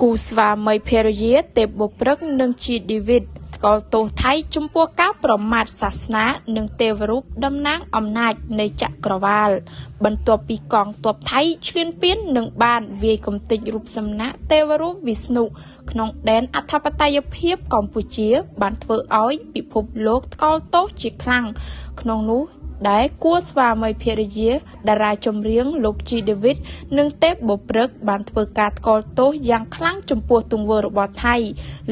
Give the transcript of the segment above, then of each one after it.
គូស្វាមីភរិយាទេពបុព្រឹកនិងជីឌីវិតក៏ទោសថៃចំពោះការប្រមាថសាសនានិងទេវរូបតំណាងអំណាចនៃចក្រវាលបន្ទាប់ពីកងទ័ពថៃឈ្លានពាននិងបានវាយកំទេចរូបសំណាកទេវរូបវិស្ណុក្នុងដែនអធិបតេយ្យភាពកម្ពុជាបានធ្វើឲ្យពិភពលោកថ្កោលទោសជាខ្លាំងក្នុងនោះដែលគួរស្វាមីភរិយាតារាចម្រៀងលោកជីដេវីតនិងទេពបុព្រឹកបានធ្វើការថ្កោលទោសយ៉ាងខ្លាំងចំពោះទង្វើរបស់ថៃ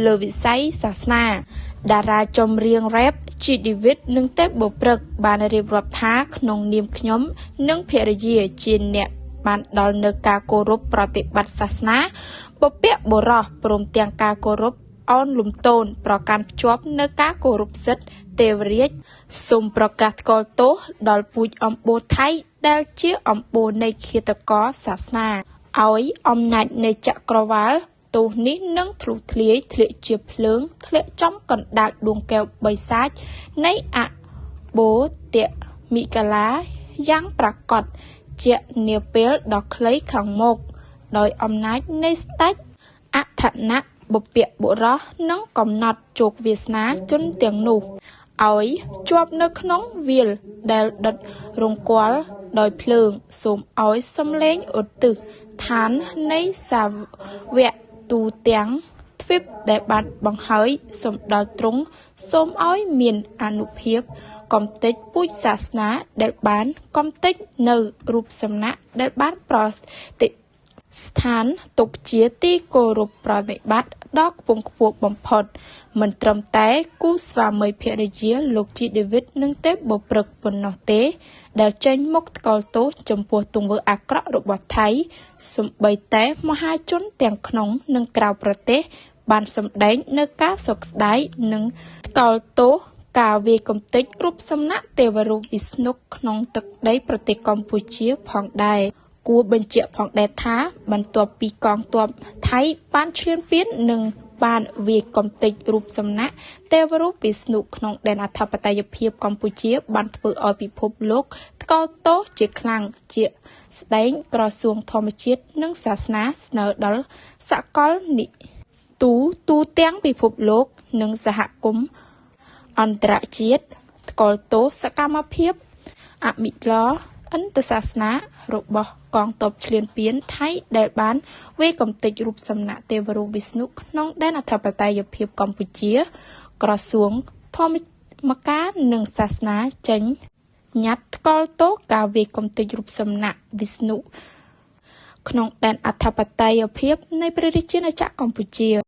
លើវិស័យសាសនាតារាចម្រៀងរ៉េបជីដេវីតនិងទេពបុព្រឹកបានរៀបរាប់ថាក្នុងនាមខ្ញុំនិងភរិយាជាអ្នកបានដល់នៅការគោរពប្រតិបត្តិសាសនាពពាក់បុរសព្រមទាំងការគោរពអនលំទោនប្រកាន់ភ្ជាប់នៅការគោរពសិទ្ធិទេវរាជសូមប្រកាសថ្កោលទោសដល់ពូជអម្បូរថៃដែលជាអម្បូរនៃឃាតករសាសនាឲ្យអំណាចនៃចក្រវាលទោសនេះនឹងធ្លុះធ្លាយធ្លាក់ជាភ្លើងធ្លាក់ចំកណ្ដាលដួងកែវបិសាចនៃអបូទមិកាឡាយ៉ាងប្រកបជានាពេលដ៏ខ្លីខាងមុខដោយអំណាចនៃស្ដេចអធនៈបុព្វបុរសនិងកំណត់ជោគវាសនាជនទាំងនោះឲ្យជាប់នៅក្នុងវាលដែលដុតរង្គាល់ដោយភ្លើងសូមឲ្យសំឡេងឧទ្ទិសឋាននៃសាវកទូទាំងទ្វីបដែលបានបង្ហើយសូមដល់ទ្រង់សូមឲ្យមានអានុភាពកំទេចពូជសាសនាដែលបានកំទេចនៅរូបសំណាកដែលបានប្រតិស្ថានទុកជាទីគោរពប្រណិប័តន៍ដ៏ខ្ពង់ខ្ពស់បំផុតមិនត្រឹមតែគូស្វាមីភរិយាលោកជីដេវីតនិងទេពបុព្រឹកប៉ុណ្ណោះទេដែលចេញមុខថ្កោលទោសចំពោះទង្វើអាក្រក់របស់ថៃសូម្បីតែមហាជនទាំងក្នុងនិងក្រៅប្រទេសបានសម្ដែងនៅការសោកស្ដាយនិងថ្កោលទោសការវាយកំទេចរូបសំណាកទេវរូបវិស្ណុក្នុងទឹកដីប្រទេសកម្ពុជាផងដែរគួរបញ្ជាក់ផងដែរថាបន្ទាប់ពីកងទ័ពថៃបានឈ្លានពាននិងបានវាយកំទេចរូបសំណាកទេវរូបវិស្ណុក្នុងដែនអធិបតេយ្យភាពកម្ពុជាបានធ្វើឲ្យពិភពលោកថ្កោលទោសជាខ្លាំងជាស្ដែងក្រសួងធម្មជាតិនិងសាសនាស្នើដល់សកលនិទូទាំងពិភពលោកនិងសហគមន៍អន្តរជាតិថ្កោលទោសសកម្មភាពអមិឡអន្តសាសនារបស់កងទ័ពឈ្លានពានថៃដែលបានវាយកំទេចរូបសំណាកទេវរូបវិស្ណុក្នុងដែនអធិបតេយ្យភាពកម្ពុជាក្រសួងធម្មការនិងសាសនាចេញញត្តិថ្កោលទោសការវាយកំទេចរូបសំណាកវិស្ណុក្នុងដែនអធិបតេយ្យភាពនៃព្រះរាជាណាចក្រកម្ពុជា